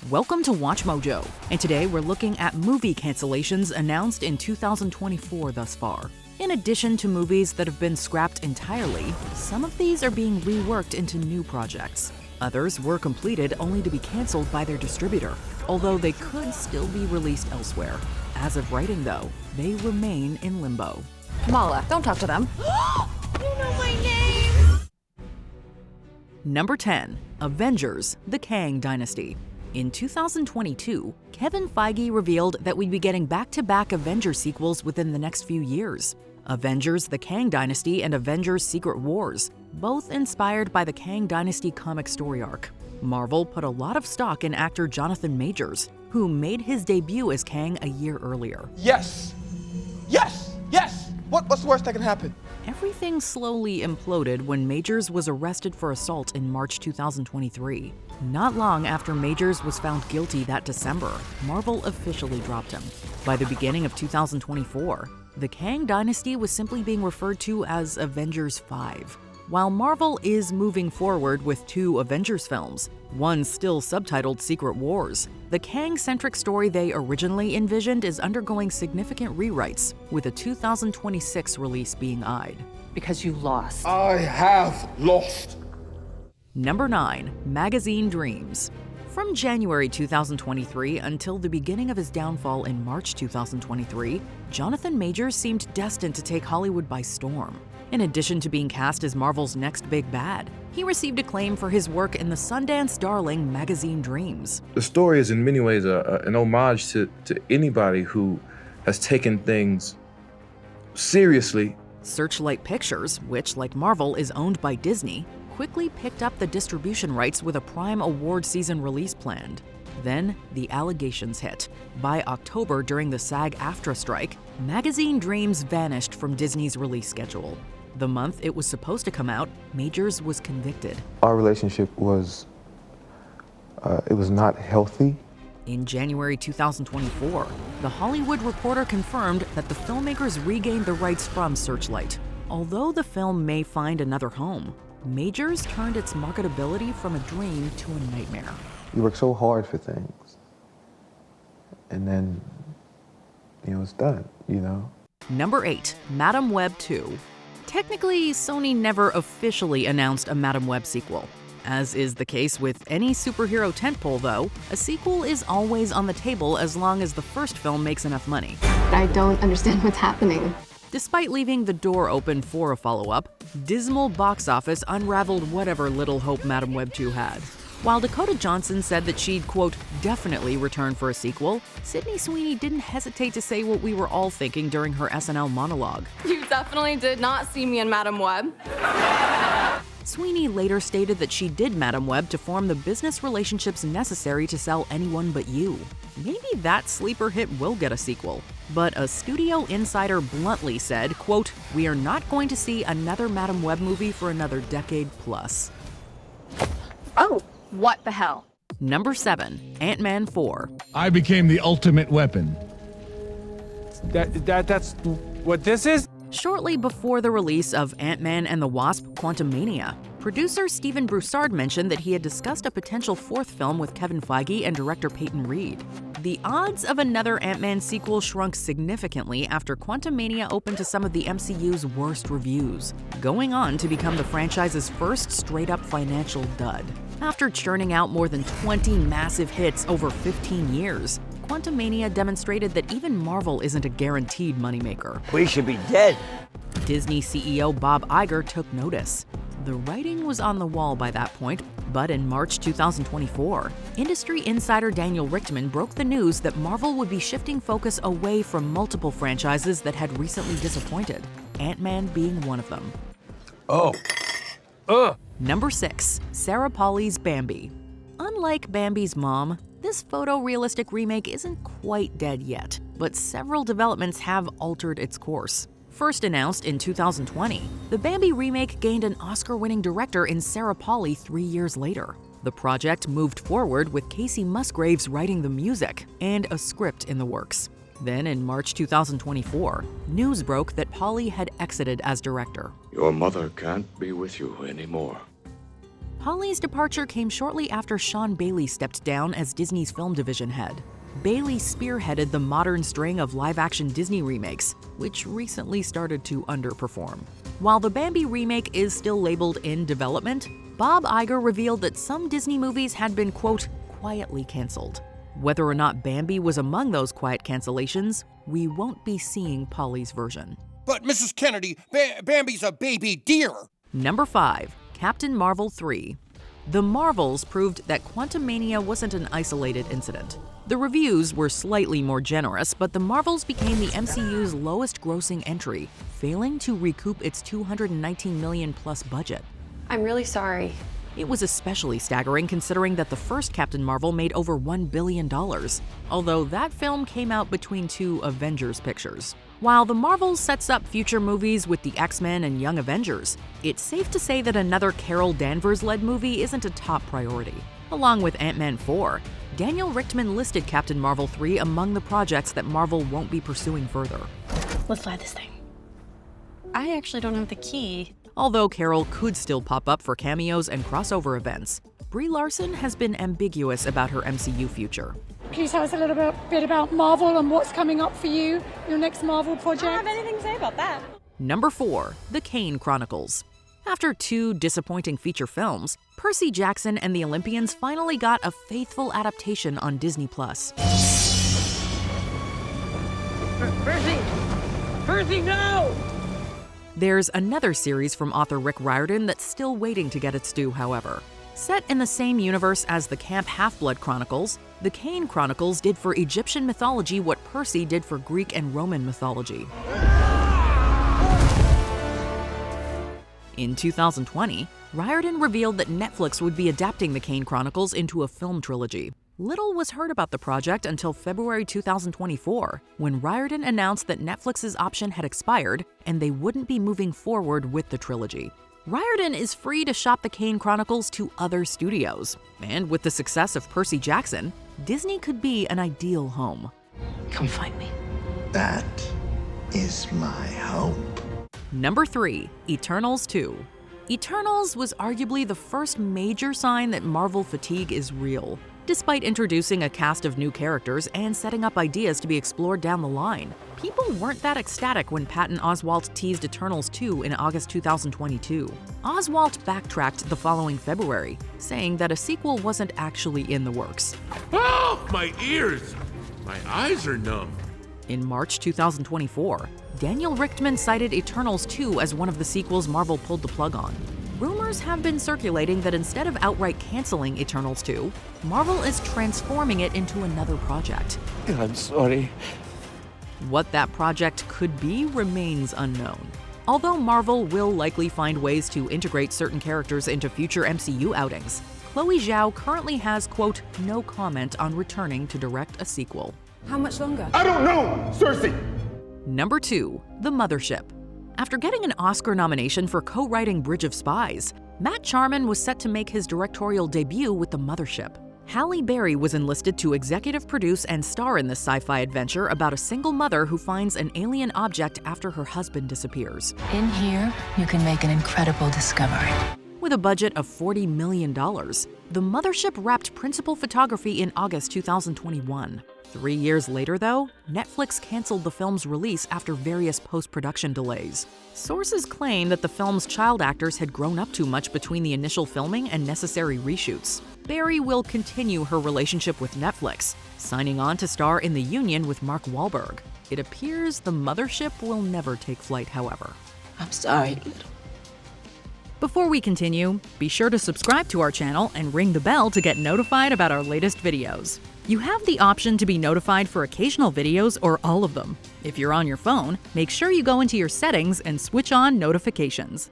Welcome to Watch Mojo, and today we're looking at movie cancellations announced in 2024 thus far. In addition to movies that have been scrapped entirely, some of these are being reworked into new projects. Others were completed only to be canceled by their distributor, although they could still be released elsewhere. As of writing though, they remain in limbo. Kamala, don't talk to them. You know my name! Number 10. Avengers, the Kang Dynasty. In 2022, Kevin Feige revealed that we'd be getting back-to-back Avengers sequels within the next few years. Avengers, the Kang Dynasty and Avengers Secret Wars, both inspired by the Kang Dynasty comic story arc. Marvel put a lot of stock in actor Jonathan Majors, who made his debut as Kang a year earlier. Yes! Yes! Yes! What's the worst that can happen? Everything slowly imploded when Majors was arrested for assault in March 2023. Not long after Majors was found guilty that December, Marvel officially dropped him. By the beginning of 2024, the Kang Dynasty was simply being referred to as Avengers 5. While Marvel is moving forward with 2 Avengers films, one still subtitled Secret Wars, the Kang-centric story they originally envisioned is undergoing significant rewrites, with a 2026 release being eyed. Because you lost. I have lost. Number 9. Magazine Dreams. From January 2023 until the beginning of his downfall in March 2023, Jonathan Majors seemed destined to take Hollywood by storm. In addition to being cast as Marvel's next big bad, he received acclaim for his work in the Sundance darling Magazine Dreams. The story is in many ways an homage to anybody who has taken things seriously. Searchlight Pictures, which, like Marvel, is owned by Disney, quickly picked up the distribution rights with a Prime Award season release planned. Then, the allegations hit. By October, during the SAG-AFTRA strike, Magazine Dreams vanished from Disney's release schedule. The month it was supposed to come out, Majors was convicted. Our relationship was not healthy. In January 2024, The Hollywood Reporter confirmed that the filmmakers regained the rights from Searchlight. Although the film may find another home, Majors turned its marketability from a dream to a nightmare. You work so hard for things, and then, it's done, Number 8. Madam Web 2. Technically, Sony never officially announced a Madam Web sequel. As is the case with any superhero tentpole, though, a sequel is always on the table as long as the first film makes enough money. I don't understand what's happening. Despite leaving the door open for a follow-up, dismal box office unraveled whatever little hope Madam Web 2 had. While Dakota Johnson said that she'd, quote, definitely return for a sequel, Sydney Sweeney didn't hesitate to say what we were all thinking during her SNL monologue. You definitely did not see me in Madam Web. Sweeney later stated that she did Madam Web to form the business relationships necessary to sell Anyone But You. Maybe that sleeper hit will get a sequel. But a studio insider bluntly said, quote, we are not going to see another Madam Web movie for another decade plus. Oh, what the hell? Number 7. Ant-Man 4. I became the ultimate weapon. That's what this is? Shortly before the release of Ant-Man and the Wasp: Quantumania, producer Stephen Broussard mentioned that he had discussed a potential 4th film with Kevin Feige and director Peyton Reed. The odds of another Ant-Man sequel shrunk significantly after Quantumania opened to some of the MCU's worst reviews, going on to become the franchise's first straight-up financial dud. After churning out more than 20 massive hits over 15 years, Quantumania demonstrated that even Marvel isn't a guaranteed moneymaker. We should be dead. Disney CEO Bob Iger took notice. The writing was on the wall by that point, but in March 2024, industry insider Daniel Richtman broke the news that Marvel would be shifting focus away from multiple franchises that had recently disappointed, Ant-Man being one of them. Number 6. Sarah Polley's Bambi. Unlike Bambi's mom, this photorealistic remake isn't quite dead yet, but several developments have altered its course. First announced in 2020, the Bambi remake gained an Oscar-winning director in Sarah Polley 3 years later. The project moved forward with Casey Musgraves writing the music and a script in the works. Then in March 2024, news broke that Polley had exited as director. Your mother can't be with you anymore. Polley's departure came shortly after Sean Bailey stepped down as Disney's film division head. Bailey spearheaded the modern string of live-action Disney remakes, which recently started to underperform. While the Bambi remake is still labeled in development, Bob Iger revealed that some Disney movies had been, quote, quietly canceled. Whether or not Bambi was among those quiet cancellations, we won't be seeing Polley's version. But Mrs. Kennedy, Bambi's a baby deer. Number 5. Captain Marvel 3. The Marvels proved that Quantumania wasn't an isolated incident. The reviews were slightly more generous, but The Marvels became the MCU's lowest-grossing entry, failing to recoup its $219 million-plus budget. I'm really sorry. It was especially staggering considering that the first Captain Marvel made over $1 billion, although that film came out between 2 Avengers pictures. While The Marvels sets up future movies with the X-Men and Young Avengers, it's safe to say that another Carol Danvers-led movie isn't a top priority. Along with Ant-Man 4, Daniel Richtman listed Captain Marvel 3 among the projects that Marvel won't be pursuing further. Let's fly this thing. I actually don't have the key. Although Carol could still pop up for cameos and crossover events, Brie Larson has been ambiguous about her MCU future. Can you tell us a little bit about Marvel and what's coming up for you, your next Marvel project? I don't have anything to say about that. Number 4. The Cane Chronicles. After 2 disappointing feature films, Percy Jackson and the Olympians finally got a faithful adaptation on Disney+. Percy, no! There's another series from author Rick Riordan that's still waiting to get its due, however. Set in the same universe as the Camp Half-Blood Chronicles, the Cane Chronicles did for Egyptian mythology what Percy did for Greek and Roman mythology. In 2020, Riordan revealed that Netflix would be adapting the Cane Chronicles into a film trilogy. Little was heard about the project until February 2024, when Riordan announced that Netflix's option had expired and they wouldn't be moving forward with the trilogy. Riordan is free to shop the Cane Chronicles to other studios, and with the success of Percy Jackson, Disney could be an ideal home. Come find me. That is my hope. Number 3. Eternals 2. Eternals was arguably the first major sign that Marvel fatigue is real. Despite introducing a cast of new characters and setting up ideas to be explored down the line, people weren't that ecstatic when Patton Oswalt teased Eternals 2 in August 2022. Oswalt backtracked the following February, saying that a sequel wasn't actually in the works. Oh, my ears! My eyes are numb. In March 2024, Daniel Richtman cited Eternals 2 as one of the sequels Marvel pulled the plug on. Rumors have been circulating that instead of outright canceling Eternals 2, Marvel is transforming it into another project. I'm sorry. What that project could be remains unknown. Although Marvel will likely find ways to integrate certain characters into future MCU outings, Chloe Zhao currently has, quote, no comment on returning to direct a sequel. How much longer? I don't know, Cersei! Number 2. The Mothership. After getting an Oscar nomination for co-writing Bridge of Spies, Matt Charman was set to make his directorial debut with The Mothership. Halle Berry was enlisted to executive produce and star in this sci-fi adventure about a single mother who finds an alien object after her husband disappears. In here, you can make an incredible discovery. With a budget of $40 million, The Mothership wrapped principal photography in August 2021. 3 years later, though, Netflix canceled the film's release after various post-production delays. Sources claim that the film's child actors had grown up too much between the initial filming and necessary reshoots. Berry will continue her relationship with Netflix, signing on to star in The Union with Mark Wahlberg. It appears The Mothership will never take flight, however. I'm sorry, little. Before we continue, be sure to subscribe to our channel and ring the bell to get notified about our latest videos. You have the option to be notified for occasional videos or all of them. If you're on your phone, make sure you go into your settings and switch on notifications.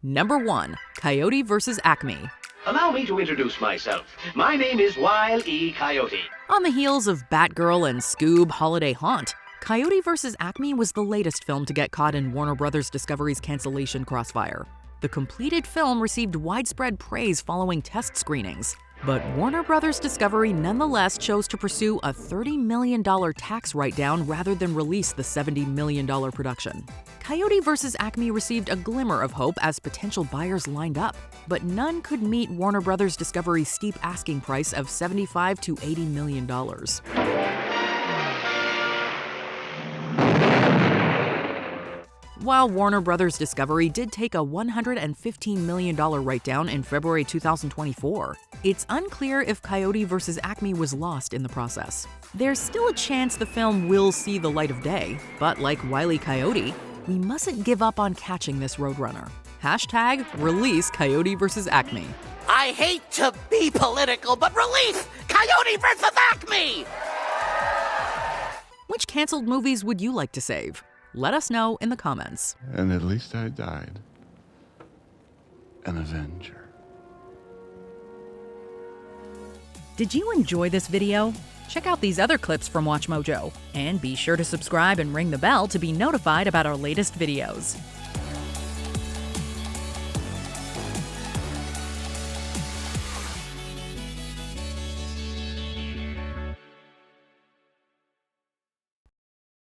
Number 1. Coyote vs. Acme. Allow me to introduce myself. My name is Wile E. Coyote. On the heels of Batgirl and Scoob Holiday Haunt, Coyote vs. Acme was the latest film to get caught in Warner Bros. Discovery's cancellation crossfire. The completed film received widespread praise following test screenings. But Warner Brothers Discovery nonetheless chose to pursue a $30 million tax write-down rather than release the $70 million production. Coyote vs. Acme received a glimmer of hope as potential buyers lined up, but none could meet Warner Brothers Discovery's steep asking price of $75 to $80 million. While Warner Brothers Discovery did take a $115 million write-down in February 2024, it's unclear if Coyote vs. Acme was lost in the process. There's still a chance the film will see the light of day, but like Wile E. Coyote, we mustn't give up on catching this roadrunner. Hashtag release Coyote vs. Acme. I hate to be political, but release Coyote vs. Acme! Which canceled movies would you like to save? Let us know in the comments. And at least I died an Avenger. Did you enjoy this video? Check out these other clips from WatchMojo, and be sure to subscribe and ring the bell to be notified about our latest videos.